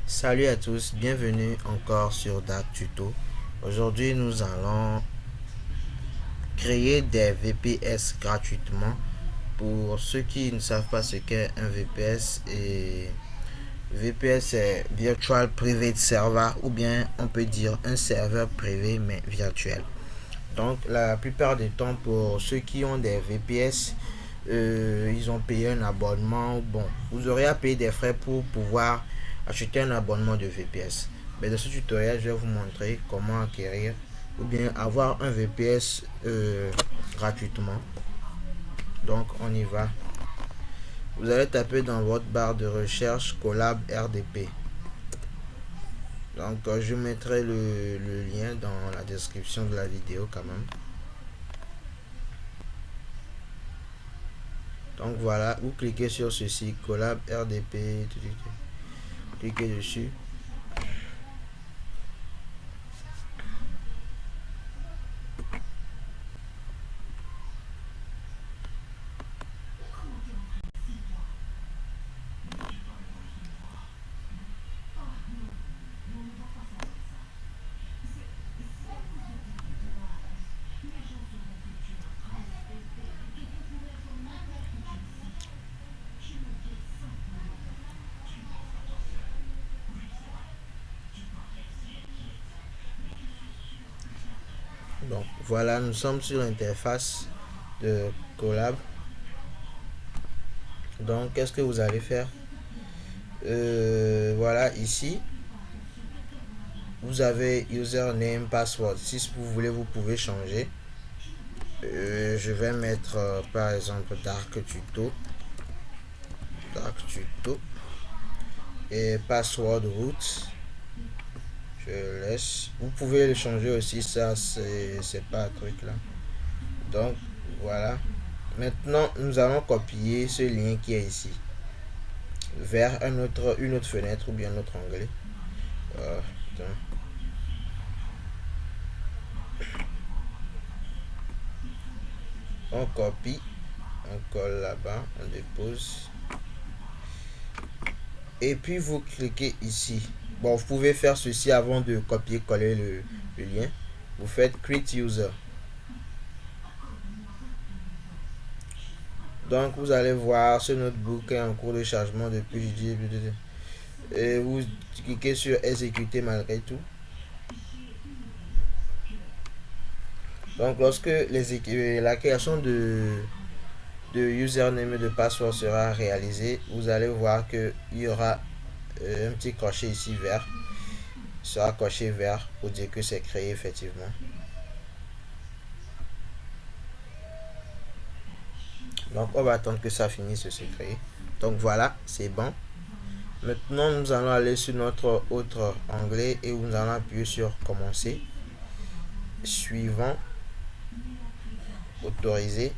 Salut à tous, bienvenue encore sur Dark Tuto. Aujourd'hui, nous allons créer des VPS gratuitement. Pour ceux qui ne savent pas ce qu'est un VPS, VPS c'est Virtual Private Server, ou bien on peut dire un serveur privé mais virtuel. Donc la plupart du temps, pour ceux qui ont des VPS, ils ont payé un abonnement. Bon, vous aurez à payer des frais pour pouvoir acheter un abonnement de VPS. Mais dans ce tutoriel, je vais vous montrer comment acquérir ou bien avoir un VPS gratuitement. Donc on y va. Vous allez taper dans votre barre de recherche Collab RDP. Donc je mettrai le lien dans la description de la vidéo quand même. Donc voilà, vous cliquez sur ceci, Collab RDP, cliquez dessus. Donc voilà, nous sommes sur l'interface de Collab. Donc qu'est-ce que vous allez faire? Voilà, ici vous avez username, password. Si vous voulez, vous pouvez changer. Je vais mettre par exemple Dark Tuto et password root. Je laisse. Vous pouvez le changer aussi, ça c'est pas un truc là. Donc voilà. Maintenant, nous allons copier ce lien qui est ici vers une autre fenêtre ou bien un autre onglet. On copie, on colle là-bas, on dépose. Et puis vous cliquez ici. Bon, vous pouvez faire ceci avant de copier-coller le lien. Vous faites Create User. Donc vous allez voir ce notebook est en cours de chargement depuis jeudi. Et vous cliquez sur exécuter malgré tout. Donc lorsque la création de username et de password sera réalisée, vous allez voir qu'il y aura un petit crochet ici vert. Sera coché vert pour dire que c'est créé effectivement. Donc on va attendre que ça finisse de se créer. Donc voilà, c'est bon. Maintenant nous allons aller sur notre autre onglet et nous allons appuyer sur commencer. Suivant, autoriser.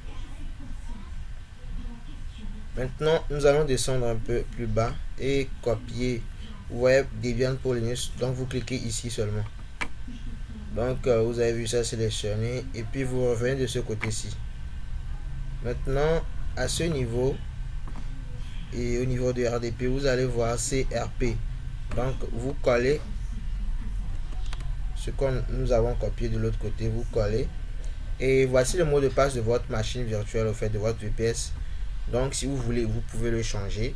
Maintenant nous allons descendre un peu plus bas et copier. Vous voyez Debian pour Linux, donc vous cliquez ici seulement. Donc vous avez vu ça sélectionné et puis vous revenez de ce côté-ci. Maintenant à ce niveau et au niveau de RDP, vous allez voir CRP. Donc vous collez ce que nous avons copié de l'autre côté, vous collez. Et voici le mot de passe de votre machine virtuelle, au fait, de votre VPS. Donc si vous voulez, vous pouvez le changer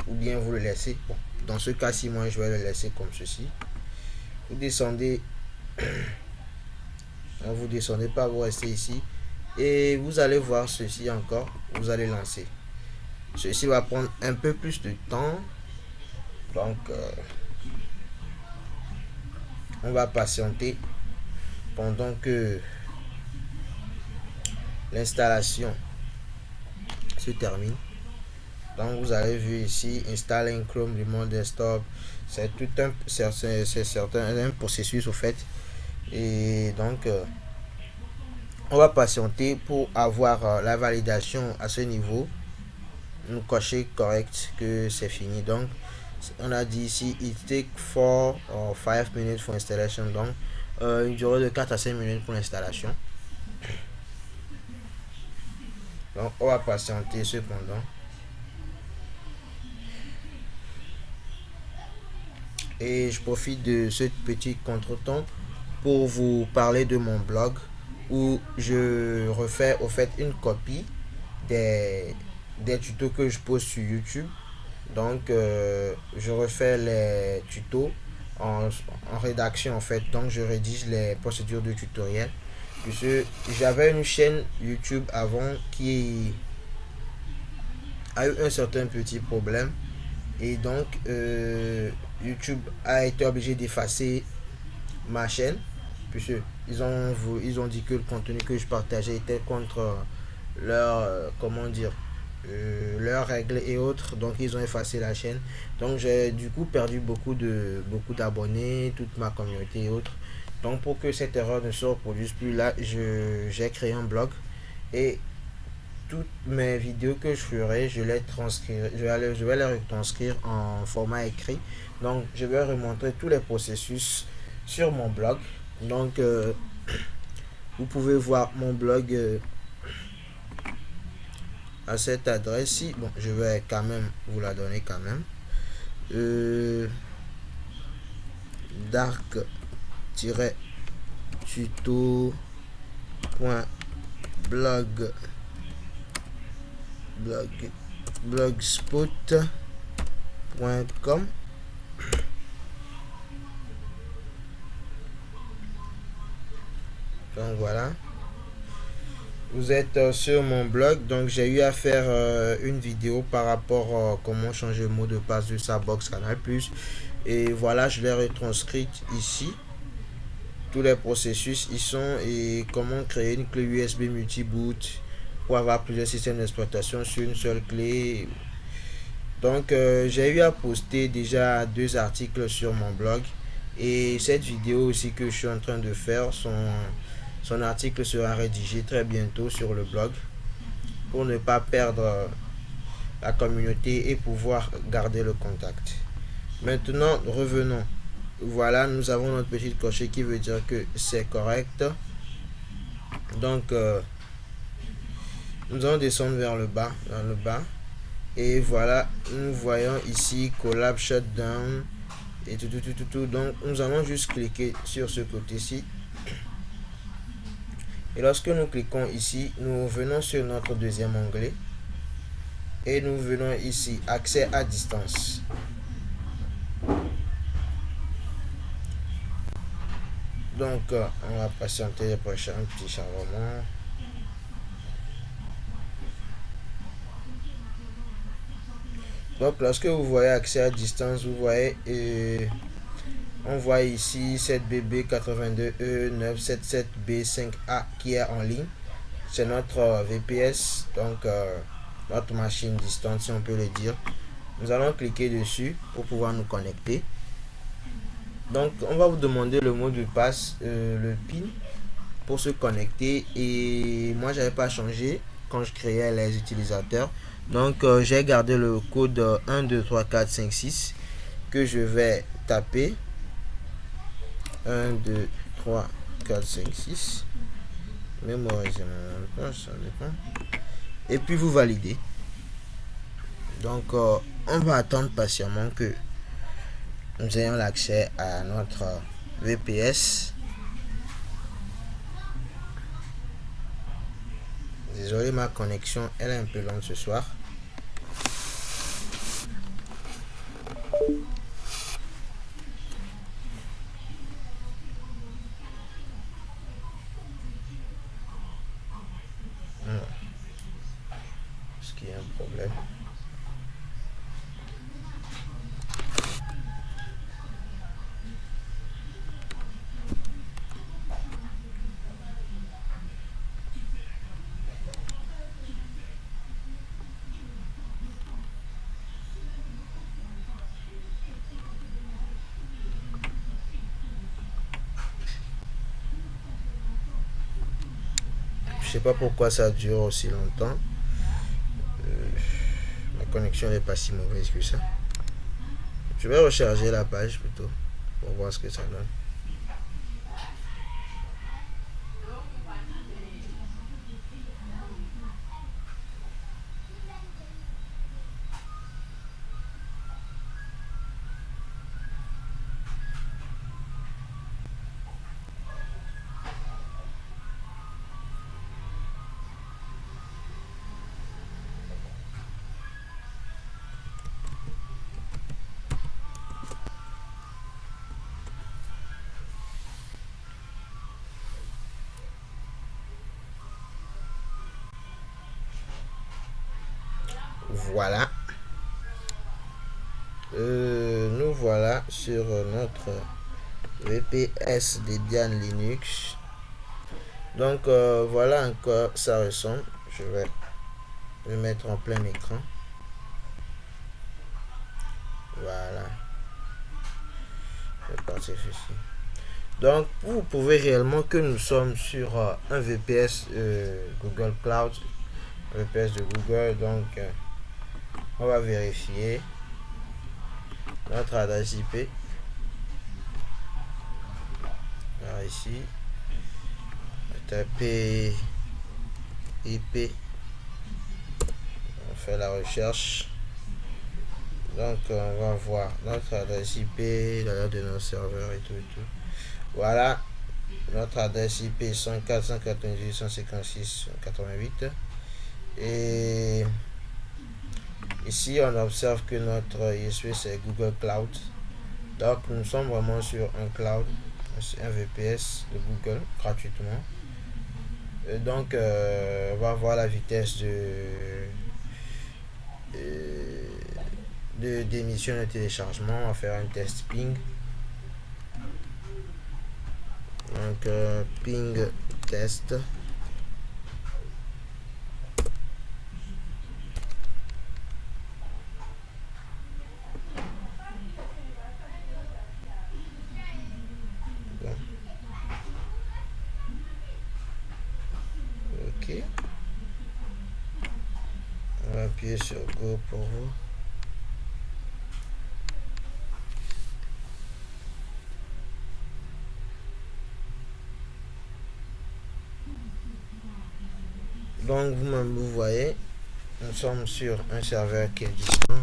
ou bien vous le laissez. Bon, dans ce cas-ci, moi je vais le laisser comme ceci. Vous descendez, vous descendez pas, vous restez ici et vous allez voir ceci encore. Vous allez lancer. Ceci va prendre un peu plus de temps. Donc on va patienter pendant que l'installation se termine. Donc vous avez vu ici installing Chrome Remote Desktop, c'est tout un processus au fait. Et donc on va patienter pour avoir la validation à ce niveau. Nous cocher correct que c'est fini. Donc on a dit ici it take 4 or 5 minutes for installation. Donc une durée de 4 à 5 minutes pour l'installation. Donc on va patienter cependant. et je profite de ce petit contretemps pour vous parler de mon blog où je refais au fait une copie des, des tutos que je pose sur YouTube. Donc, je refais les tutos en rédaction en fait. Donc, je rédige les procédures de tutoriel. Puisque j'avais une chaîne YouTube avant qui a eu un certain petit problème. Et donc, YouTube a été obligé d'effacer ma chaîne. Puisque ils ont dit que le contenu que je partageais était contre leur, comment dire, leurs règles et autres. Donc ils ont effacé la chaîne. Donc j'ai du coup perdu beaucoup d'abonnés, toute ma communauté et autres. Donc pour que cette erreur ne se reproduise plus, là j'ai créé un blog et toutes mes vidéos que je ferai, je vais les retranscrire en format écrit. Donc je vais remontrer tous les processus sur mon blog. Donc vous pouvez voir mon blog à cette adresse-ci. Bon, je vais quand même vous la donner quand même. Dark-tuto.blog blogspot.com. Donc voilà, vous êtes sur mon blog. Donc j'ai eu à faire une vidéo par rapport à comment changer le mot de passe de sa box Canal+. Et voilà, je l'ai retranscrite ici. Tous les processus y sont et comment créer une clé USB multi-boot pour avoir plusieurs systèmes d'exploitation sur une seule clé. Donc j'ai eu à poster déjà 2 articles sur mon blog et cette vidéo aussi que je suis en train de faire, son article sera rédigé très bientôt sur le blog pour ne pas perdre la communauté et pouvoir garder le contact. Maintenant revenons. Voilà, nous avons notre petite cochée qui veut dire que c'est correct. Donc nous allons descendre vers le bas, et voilà, nous voyons ici collab shutdown et tout. Donc nous allons juste cliquer sur ce côté-ci. Et lorsque nous cliquons ici, nous venons sur notre deuxième onglet et nous venons ici accès à distance. Donc on va patienter le prochain petit chargement. Donc lorsque vous voyez accès à distance, vous voyez on voit ici 7BB82E977B5A qui est en ligne. C'est notre VPS, donc notre machine distante si on peut le dire. Nous allons cliquer dessus pour pouvoir nous connecter. Donc on va vous demander le mot de passe, le PIN pour se connecter. Et moi j'avais pas changé quand je créais les utilisateurs. Donc j'ai gardé le code 12345 que je vais taper. 1 2 3 4 5 6. Mémorisez mon page, ça dépend. Et puis vous validez. Donc on va attendre patiemment que nous ayons l'accès à notre VPS. Désolé, ma connexion elle est un peu lente ce soir. Est-ce qu'il y a un problème? Je sais pas pourquoi ça dure aussi longtemps. Ma connexion n'est pas si mauvaise que ça. Je vais recharger la page plutôt pour voir ce que ça donne. voilà. Nous voilà sur notre VPS Debian Linux. Donc voilà à quoi ça ressemble. Je vais le mettre en plein écran. Voilà. Je vais partir ceci. Donc vous pouvez réellement que nous sommes sur un VPS Google Cloud, VPS de Google. Donc on va vérifier notre adresse IP. Alors ici, taper IP, on fait la recherche. Donc on va voir notre adresse IP, l'adresse de nos serveurs et tout. Voilà, notre adresse IP 104.198.156.88. Et ici on observe que notre ISP c'est Google Cloud. Donc nous sommes vraiment sur un cloud, un VPS de Google gratuitement. Et donc on va voir la vitesse d'émission de téléchargement. On va faire un test ping. Donc ping test. Bon. Ok. On va appuyer sur Go pour vous. Donc vous-même vous voyez, nous sommes sur un serveur qui est distant.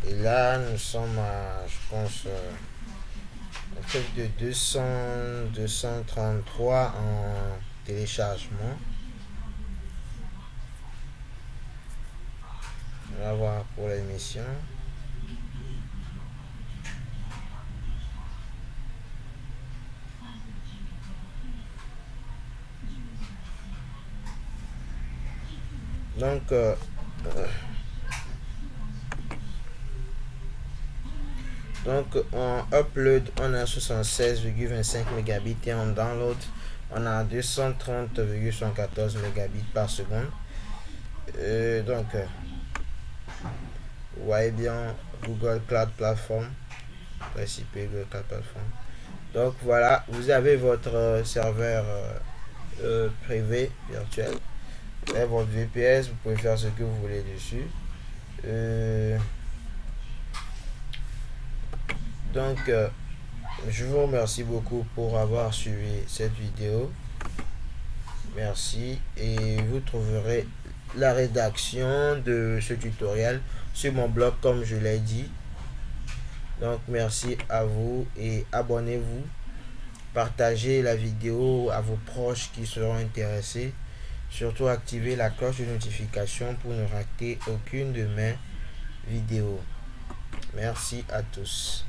Et là nous sommes à, je pense, un truc de 233 en téléchargement. On va voir pour l'émission. Donc en upload on a 76,25 mégabits et en download on a 230,74 mégabits par seconde. Donc vous voyez bien Google Cloud Platform, principe Google Cloud Platform. Donc voilà, vous avez votre serveur privé virtuel, vous avez votre VPS, vous pouvez faire ce que vous voulez dessus. Donc je vous remercie beaucoup pour avoir suivi cette vidéo. Merci, et vous trouverez la rédaction de ce tutoriel sur mon blog comme je l'ai dit. Donc merci à vous et abonnez-vous, partagez la vidéo à vos proches qui seront intéressés. Surtout activez la cloche de notification pour ne rater aucune de mes vidéos. Merci à tous.